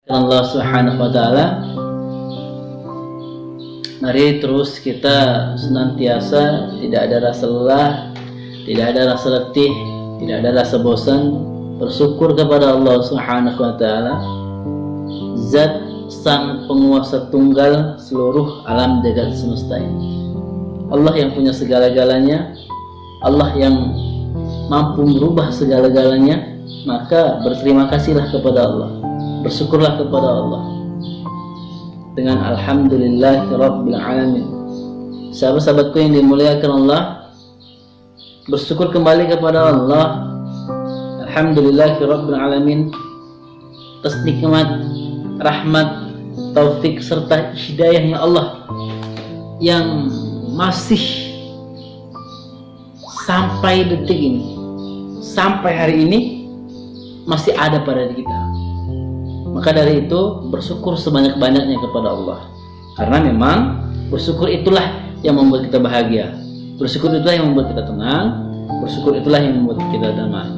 Allah Subhanahu wa taala, mari terus kita senantiasa tidak ada rasa lelah, tidak ada rasa letih, tidak ada rasa bosan, bersyukur kepada Allah Subhanahu wa taala, Zat sang penguasa tunggal seluruh alam jagat semesta ini. Allah yang punya segala-galanya, Allah yang mampu merubah segala-galanya, maka berterima kasihlah kepada Allah, bersyukurlah kepada Allah dengan alhamdulillahirabbil alamin. Sahabat-sahabatku yang dimuliakan Allah, bersyukur kembali kepada Allah, alhamdulillahirabbil alamin, atas nikmat, rahmat, taufik serta hidayahnya Allah yang masih sampai detik ini, sampai hari ini masih ada pada diri kita. Maka dari itu bersyukur sebanyak-banyaknya kepada Allah, karena memang bersyukur itulah yang membuat kita bahagia, bersyukur itulah yang membuat kita tenang, bersyukur itulah yang membuat kita damai.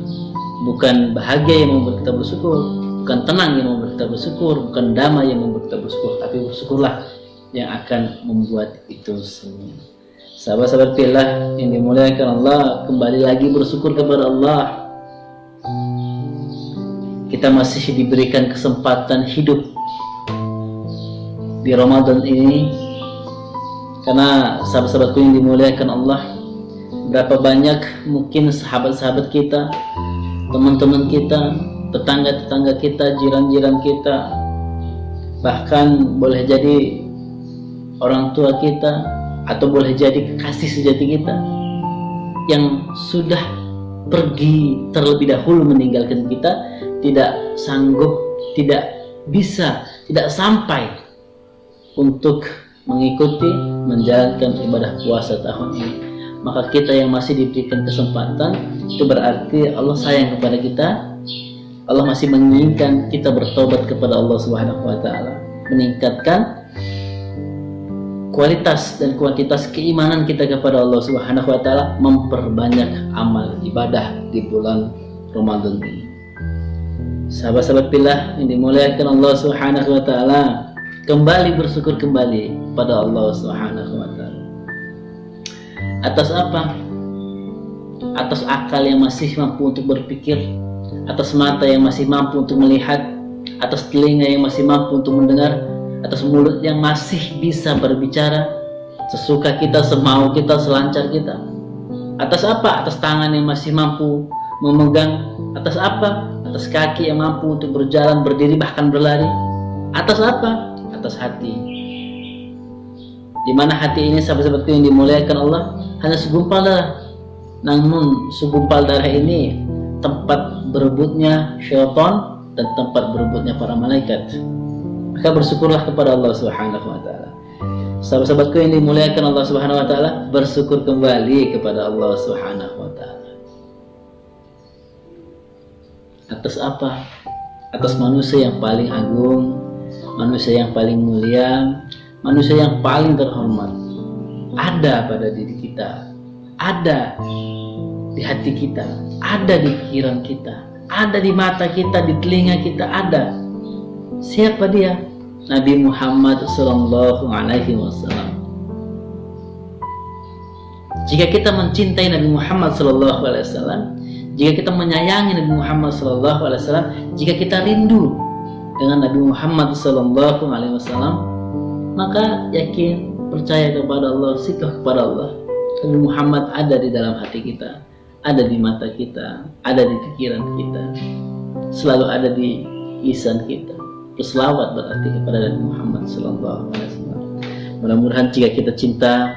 Bukan bahagia yang membuat kita bersyukur, bukan tenang yang membuat kita bersyukur, bukan damai yang membuat kita bersyukur, tapi bersyukurlah yang akan membuat itu semua. Sahabat-sahabat fillah yang dimuliakan Allah, kembali lagi bersyukur kepada Allah. Kita masih diberikan kesempatan hidup di Ramadan ini, karena sahabat-sahabatku yang dimuliakan Allah, berapa banyak mungkin sahabat-sahabat kita, teman-teman kita, tetangga-tetangga kita, jiran-jiran kita, bahkan boleh jadi orang tua kita, atau boleh jadi kekasih sejati kita yang sudah pergi terlebih dahulu meninggalkan kita, tidak sanggup, tidak bisa, tidak sampai untuk mengikuti menjalankan ibadah puasa tahun ini. Maka kita yang masih diberikan kesempatan, itu berarti Allah sayang kepada kita. Allah masih menginginkan kita bertobat kepada Allah Subhanahu wa taala, meningkatkan kualitas dan kuantitas keimanan kita kepada Allah Subhanahu wa taala, memperbanyak amal ibadah di bulan Ramadan ini. Sahabat-sahabat fillah yang dimuliakan Allah Subhanahu wa taala, kembali bersyukur kembali pada Allah Subhanahu wa taala. Atas apa? Atas akal yang masih mampu untuk berpikir, atas mata yang masih mampu untuk melihat, atas telinga yang masih mampu untuk mendengar, atas mulut yang masih bisa berbicara sesuka kita, semau kita, selancar kita. Atas apa? Atas tangan yang masih mampu memegang. Atas apa? Atas kaki yang mampu untuk berjalan, berdiri, bahkan berlari. Atas apa? Atas hati. Di mana hati ini, sahabat-sahabatku yang dimuliakan Allah, hanya segumpal darah. Namun segumpal darah ini tempat berebutnya syaitan dan tempat berebutnya para malaikat. Maka bersyukurlah kepada Allah Subhanahu wa taala. Sahabat-sahabatku yang dimuliakan Allah Subhanahu wa taala, bersyukur kembali kepada Allah Subhanahu wa taala. Atas apa? Atas manusia yang paling agung, manusia yang paling mulia, manusia yang paling terhormat. Ada pada diri kita, ada di hati kita, ada di pikiran kita, ada di mata kita, di telinga kita, ada. Siapa dia? Nabi Muhammad sallallahu alaihi wasallam. Jika kita mencintai Nabi Muhammad sallallahu alaihi wasallam, jika kita menyayangi Nabi Muhammad sallallahu alaihi wasallam, jika kita rindu dengan Nabi Muhammad sallallahu alaihi wasallam, maka yakin, percaya kepada Allah, sikap kepada Allah. Nabi Muhammad ada di dalam hati kita, ada di mata kita, ada di pikiran kita, selalu ada di lisan kita. Berselawat berarti kepada Nabi Muhammad sallallahu alaihi wasallam. Mudah-mudahan jika kita cinta,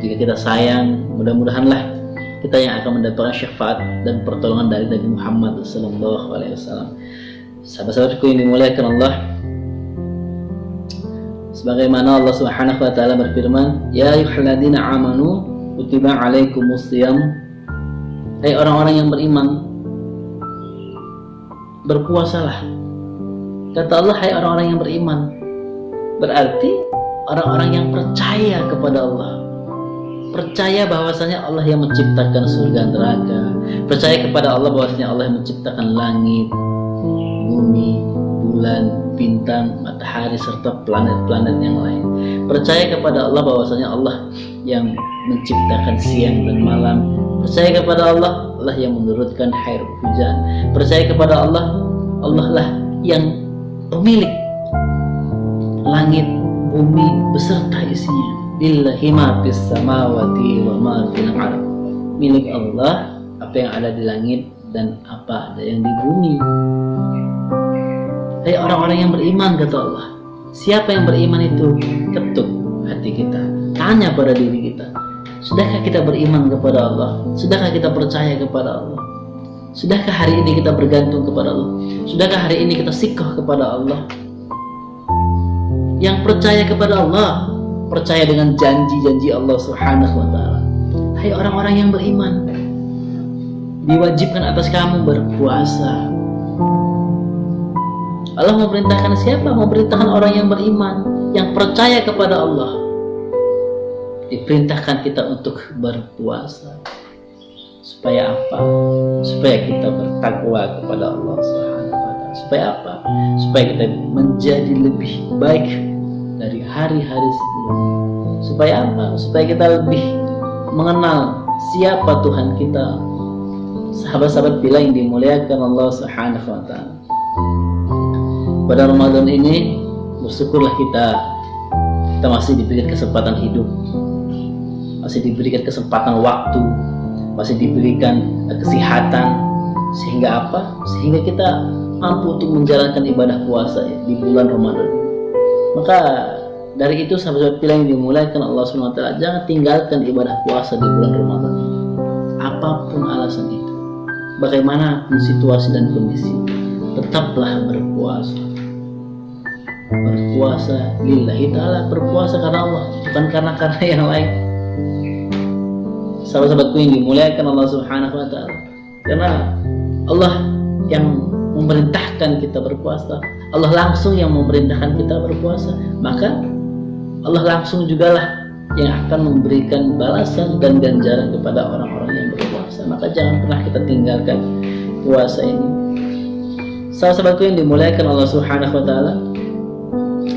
jika kita sayang, mudah-mudahanlah kita yang akan mendapatkan syafaat dan pertolongan dari Nabi Muhammad sallallahu alaihi wasallam. Sahabat-sahabatku yang dimuliakan Allah, sebagaimana Allah Subhanahu wa taala berfirman, ya ayyuhalladzina amanu kutiba alaikumusiyam. Hai orang-orang yang beriman, berpuasalah. Kata Allah, hai orang-orang yang beriman, berarti orang-orang yang percaya kepada Allah, percaya bahwasanya Allah yang menciptakan surga neraka, percaya kepada Allah bahwasanya Allah yang menciptakan langit, bumi, bulan, bintang, matahari, serta planet-planet yang lain. Percaya kepada Allah bahwasanya Allah yang menciptakan siang dan malam. Percaya kepada Allah, Allah yang menurunkan air hujan. Percaya kepada Allah, Allah lah yang pemilik langit, bumi beserta isinya. Lillahi ma fis samawati wa ma fil ardh. Milik Allah apa yang ada di langit dan apa ada yang di bumi. Hai orang-orang yang beriman, kata Allah. Siapa yang beriman itu? Ketuk hati kita, tanya pada diri kita, sudahkah kita beriman kepada Allah? Sudahkah kita percaya kepada Allah? Sudahkah hari ini kita bergantung kepada Allah? Sudahkah hari ini kita sikoh kepada Allah? Yang percaya kepada Allah, percaya dengan janji-janji Allah Subhanahu wa ta'ala. Hai orang-orang yang beriman, diwajibkan atas kamu berpuasa. Allah memerintahkan siapa? Memerintahkan orang yang beriman, yang percaya kepada Allah. Diperintahkan kita untuk berpuasa. Supaya apa? Supaya kita bertakwa kepada Allah Subhanahu wa ta'ala. Supaya apa? Supaya kita menjadi lebih baik dari hari-hari sebelumnya. Supaya apa? Supaya kita lebih mengenal siapa Tuhan kita. Sahabat-sahabat bila yang dimuliakan Allah Subhanahu wa ta'ala. Pada Ramadan ini bersyukurlah kita masih diberikan kesempatan hidup, masih diberikan kesempatan waktu, masih diberikan kesehatan, sehingga apa? Sehingga kita mampu untuk menjalankan ibadah puasa di bulan Ramadan ini. Maka dari itu sahabat-sahabat yang dimuliakan Allah Subhanahu wa ta'ala, jangan tinggalkan ibadah puasa di bulan Ramadan. Apapun alasan itu, bagaimanapun situasi dan kondisi, tetaplah berpuasa. Berpuasa lillahi ta'ala, berpuasa karena Allah, bukan karena yang lain. Sahabat-sahabatku yang dimuliakan Allah Subhanahu wa ta'ala, karena Allah yang memerintahkan kita berpuasa, Allah langsung yang memerintahkan kita berpuasa, maka Allah langsung jugalah yang akan memberikan balasan dan ganjaran kepada orang-orang yang berpuasa. Maka jangan pernah kita tinggalkan puasa ini. Sahabat-sahabatku yang dimuliakan Allah Subhanahu wa ta'ala,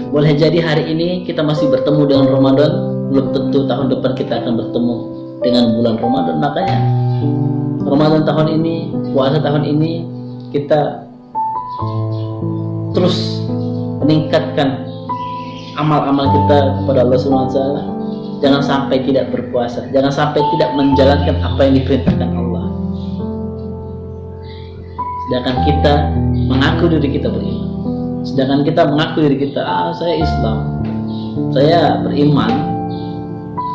boleh jadi hari ini kita masih bertemu dengan Ramadan, belum tentu tahun depan kita akan bertemu dengan bulan Ramadan. Makanya Ramadan tahun ini, puasa tahun ini, kita terus meningkatkan amal-amal kita kepada Allah Subhanahu wa ta'ala. Jangan sampai tidak berpuasa, jangan sampai tidak menjalankan apa yang diperintahkan Allah. Sedangkan kita mengaku diri kita beriman, sedangkan kita mengaku diri kita, saya Islam, saya beriman,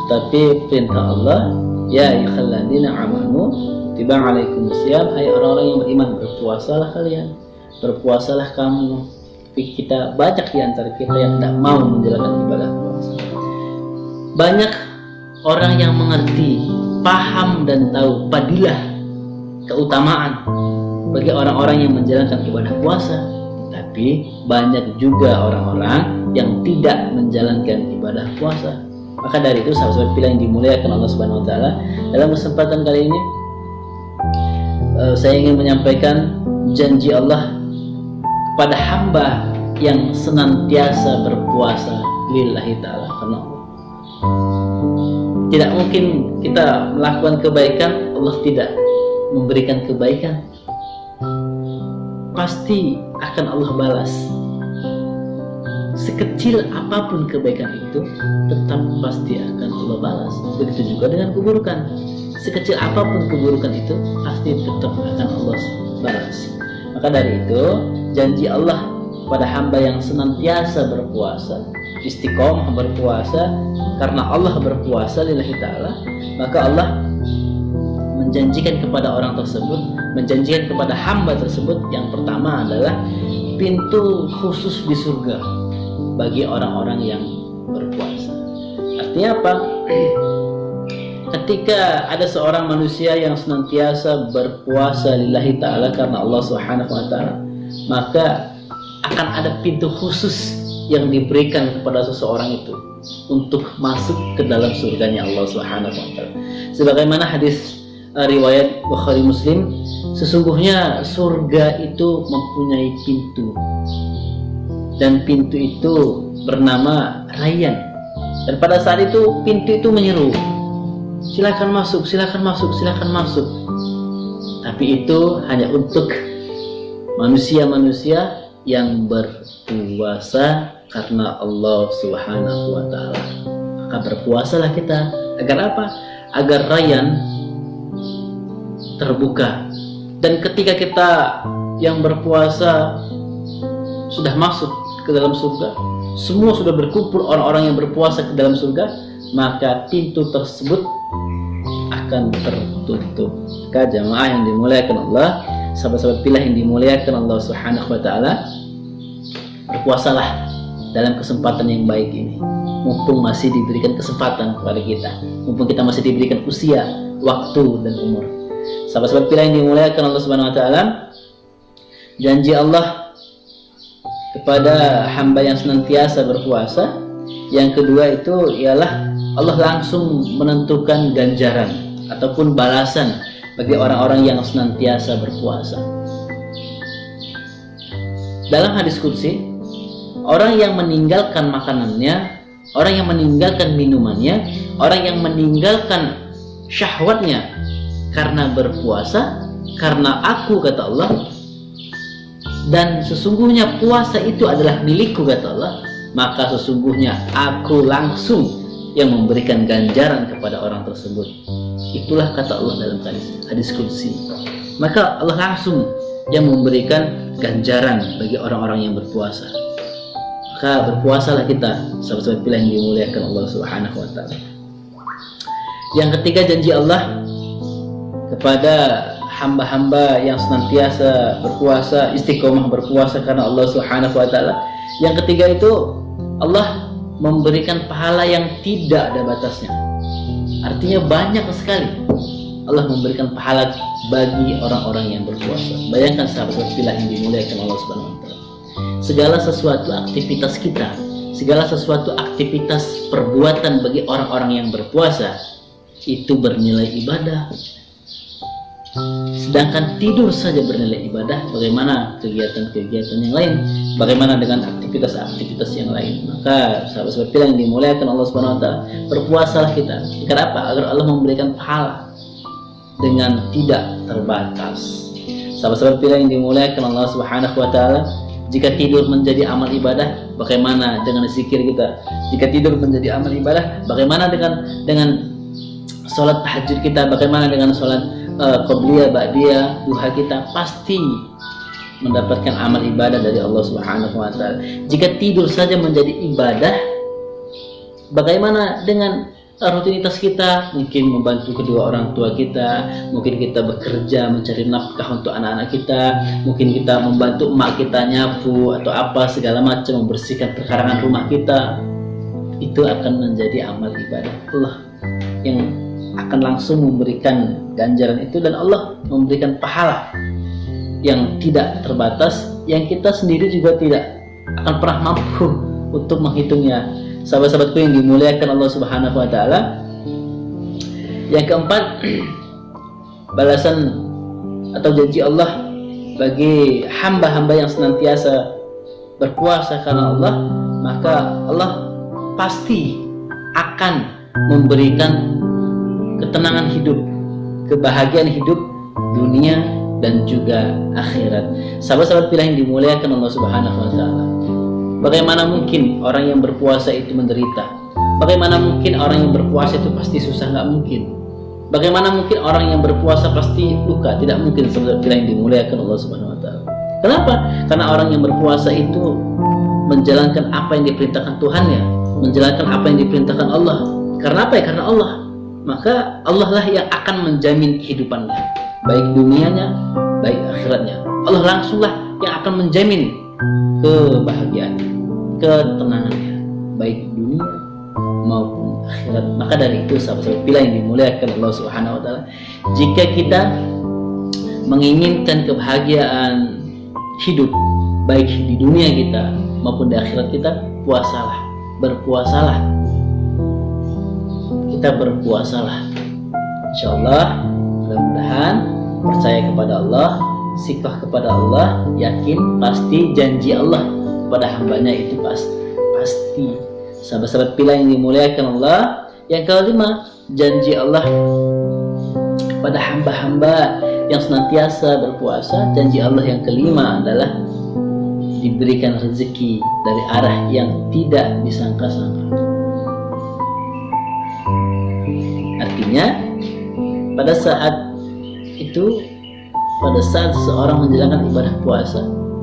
tapi perintah Allah, ya ayyuhalladzina amanu kutiba alaikumusiyam, hai orang-orang yang beriman, berpuasalah kalian, berpuasalah kamu. Tapi kita banyak di antara kita yang tidak mau menjalankan ibadah puasa. Banyak orang yang mengerti, paham dan tahu fadilah, keutamaan bagi orang-orang yang menjalankan ibadah puasa, tapi banyak juga orang-orang yang tidak menjalankan ibadah puasa. Maka dari itu sahabat-sahabat yang dimuliakan Allah Subhanahu wa ta'ala, dalam kesempatan kali ini saya ingin menyampaikan janji Allah kepada hamba yang senantiasa berpuasa lillahi ta'ala, karena Allah. Tidak mungkin kita melakukan kebaikan Allah tidak memberikan kebaikan. Pasti akan Allah balas. Sekecil apapun kebaikan itu, tetap pasti akan Allah balas. Begitu juga dengan keburukan. Sekecil apapun keburukan itu, pasti tetap akan Allah balas. Maka dari itu, janji Allah pada hamba yang senantiasa berpuasa, istiqomah berpuasa karena Allah berpuasa lillahi ta'ala, maka Allah menjanjikan kepada orang tersebut, menjanjikan kepada hamba tersebut, yang pertama adalah pintu khusus di surga bagi orang-orang yang berpuasa. Artinya apa? Ketika ada seorang manusia yang senantiasa berpuasa lillahi ta'ala karena Allah Subhanahu wa ta'ala, maka akan ada pintu khusus yang diberikan kepada seseorang itu untuk masuk ke dalam surganya Allah Subhanahu wa ta'ala. Sebagaimana hadis riwayat Bukhari Muslim, sesungguhnya surga itu mempunyai pintu dan pintu itu bernama Rayyan. Dan pada saat itu pintu itu menyeru, silakan masuk, silakan masuk, silakan masuk. Tapi itu hanya untuk manusia-manusia yang berpuasa karena Allah Subhanahu wa Ta'ala. Maka berpuasalah kita. Agar apa? Agar Rayyan terbuka. Dan ketika kita yang berpuasa sudah masuk ke dalam surga, semua sudah berkumpul orang-orang yang berpuasa ke dalam surga, maka pintu tersebut akan tertutup. Maka jamaah yang dimuliakan Allah, sahabat-sahabat pilih yang dimuliakan Allah Subhanahu wa Ta'ala, berpuasalah dalam kesempatan yang baik ini, mumpung masih diberikan kesempatan kepada kita, mumpung kita masih diberikan usia, waktu, dan umur. Sahabat-sahabat pilih yang dimuliakan Allah Subhanahu wa Ta'ala, janji Allah kepada hamba yang senantiasa berpuasa, yang kedua itu ialah Allah langsung menentukan ganjaran ataupun balasan bagi orang-orang yang senantiasa berpuasa. Dalam hadis qudsi, orang yang meninggalkan makanannya, orang yang meninggalkan minumannya, orang yang meninggalkan syahwatnya karena berpuasa, karena aku, kata Allah, dan sesungguhnya puasa itu adalah milikku, kata Allah, maka sesungguhnya aku langsung yang memberikan ganjaran kepada orang tersebut. Itulah kata Allah dalam hadis qudsi. Maka Allah langsung yang memberikan ganjaran bagi orang-orang yang berpuasa. Maka berpuasalah kita, sahabat-sahabat pilih yang dimuliakan Allah Subhanahu wa Ta'ala. Yang ketiga, janji Allah kepada hamba-hamba yang senantiasa berpuasa, istiqomah berpuasa karena Allah Subhanahu wa Ta'ala. Yang ketiga itu, Allah memberikan pahala yang tidak ada batasnya. Artinya banyak sekali Allah memberikan pahala bagi orang-orang yang berpuasa. Bayangkan sahabat-sahabat pilih yang dimuliakan Allah Subhanahu wa Ta'ala, segala sesuatu aktivitas kita, segala sesuatu aktivitas perbuatan bagi orang-orang yang berpuasa itu bernilai ibadah. Sedangkan tidur saja bernilai ibadah, bagaimana kegiatan-kegiatan yang lain, bagaimana dengan aktivitas-aktivitas yang lain. Maka sahabat-sahabat yang dimuliakan Allah Subhanahu wa Ta'ala, berpuasalah kita. Agar apa? Agar Allah memberikan pahala dengan tidak terbatas. Sahabat-sahabat yang dimuliakan Allah Subhanahu wa Ta'ala, jika tidur menjadi amal ibadah, bagaimana dengan zikir kita? Jika tidur menjadi amal ibadah, bagaimana dengan sholat tahajud kita? Bagaimana dengan sholat qobliyah, ba'diyah, duha kita? Pasti mendapatkan amal ibadah dari Allah Subhanahu wa Ta'ala. Jika tidur saja menjadi ibadah, bagaimana dengan rutinitas kita? Mungkin membantu kedua orang tua kita, mungkin kita bekerja mencari nafkah untuk anak-anak kita, mungkin kita membantu emak kita nyapu atau apa segala macam, membersihkan perkarangan rumah kita. Itu akan menjadi amal ibadah Allah yang akan langsung memberikan ganjaran itu, dan Allah memberikan pahala yang tidak terbatas, yang kita sendiri juga tidak akan pernah mampu untuk menghitungnya. Sahabat-sahabatku yang dimuliakan Allah Subhanahu wa Ta'ala, yang keempat, balasan atau janji Allah bagi hamba-hamba yang senantiasa berpuasa karena Allah, maka Allah pasti akan memberikan ketenangan hidup, kebahagiaan hidup dunia dan juga akhirat. Sahabat-sahabat pilih yang dimuliakan Allah Subhanahu wa Ta'ala, bagaimana mungkin orang yang berpuasa itu menderita? Bagaimana mungkin orang yang berpuasa itu pasti susah? Nggak mungkin. Bagaimana mungkin orang yang berpuasa pasti luka? Tidak mungkin, sahabat pilih yang dimuliakan Allah Subhanahu wa Ta'ala. Kenapa? Karena orang yang berpuasa itu menjalankan apa yang diperintahkan Tuhannya, menjalankan apa yang diperintahkan Allah. Karena apa ya? Karena Allah. Maka Allah lah yang akan menjamin kehidupannya, baik dunianya, baik akhiratnya. Allah langsunglah yang akan menjamin kebahagiaannya, ketenangannya, baik dunia maupun akhirat. Maka dari itu, sahabat-sahabat pilih yang dimuliakan Allah Subhanahu wa Ta'ala, jika kita menginginkan kebahagiaan hidup baik di dunia kita maupun di akhirat kita, puasalah, berpuasalah. Kita berpuasalah. InsyaAllah, mudah-mudahan percaya kepada Allah, sikah kepada Allah, yakin pasti janji Allah kepada hambanya itu pasti. Sahabat-sahabat pilihan yang dimuliakan Allah. Yang kelima, janji Allah kepada hamba-hamba yang senantiasa berpuasa. Janji Allah yang kelima adalah diberikan rezeki dari arah yang tidak disangka-sangka. Artinya pada saat seseorang menjalankan ibadah puasa,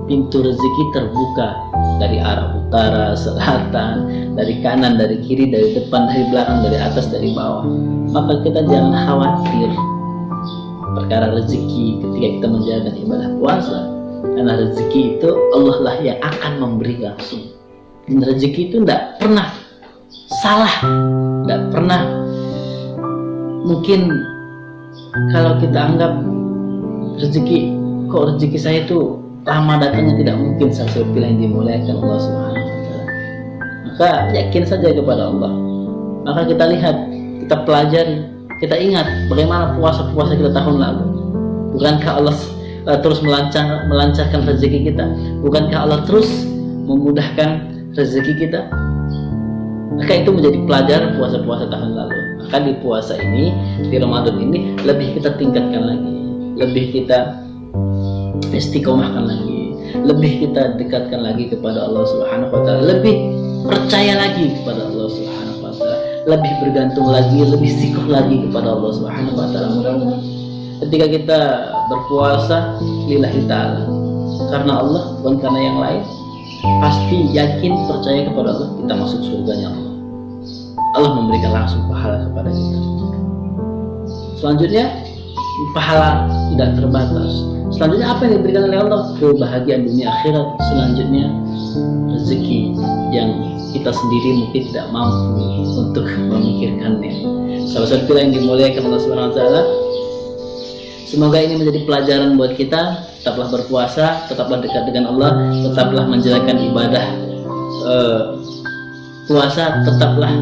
pintu rezeki terbuka dari arah utara, selatan, dari kanan, dari kiri, dari depan, dari belakang, dari atas, dari bawah. Maka kita jangan khawatir perkara rezeki ketika kita menjalankan ibadah puasa, karena rezeki itu Allah lah yang akan memberi langsung. Dan rezeki itu tidak pernah salah, tidak pernah. Mungkin kalau kita anggap rezeki saya itu lama datangnya, tidak mungkin. Sahabat pilihan yang dimuliakan Allah Subhanahu wa Ta'ala. Maka yakin saja kepada Allah. Maka kita lihat, kita pelajari, kita ingat bagaimana puasa-puasa kita tahun lalu. Bukankah Allah terus melancarkan rezeki kita? Bukankah Allah terus memudahkan rezeki kita? Maka itu menjadi pelajaran puasa-puasa tahun lalu. Maka di puasa ini, di Ramadan ini, lebih kita tingkatkan lagi, lebih kita istiqomahkan lagi, lebih kita dekatkan lagi kepada Allah Subhanahu wa Ta'ala, lebih percaya lagi kepada Allah Subhanahu wa Ta'ala, lebih bergantung lagi, lebih sikuh lagi kepada Allah Subhanahu wa Ta'ala. Mudah-mudahan ketika kita berpuasa lillahi ta'ala, karena Allah, bukan karena yang lain, pasti yakin percaya kepada Allah, kita masuk surganya Allah. Allah memberikan langsung pahala kepada kita. Selanjutnya, pahala tidak terbatas. Selanjutnya apa yang diberikan oleh Allah? Kebahagiaan dunia akhirat. Selanjutnya rezeki yang kita sendiri mungkin tidak mampu untuk memikirkannya. Sahabat-sahabat yang dimuliakan Allah Subhanahu wa Ta'ala, semoga ini menjadi pelajaran buat kita. Tetaplah berpuasa, tetaplah dekat dengan Allah, tetaplah menjalankan ibadah puasa, tetaplah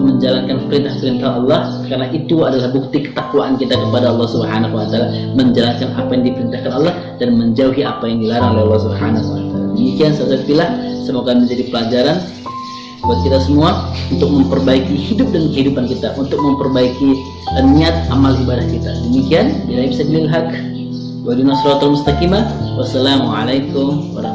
menjalankan perintah-perintah Allah, karena itu adalah bukti ketakwaan kita kepada Allah Subhanahu wa Ta'ala, menjalankan apa yang diperintahkan Allah dan menjauhi apa yang dilarang oleh Allah Subhanahu wa Ta'ala. Demikian sahabat pilih, semoga menjadi pelajaran buat kita semua untuk memperbaiki hidup dan kehidupan kita, untuk memperbaiki niat amal ibadah kita. Demikian, bila bisa bilil haq wa dinasratul mustaqimah. Wassalamualaikum warahmatullahi wabarakatuh.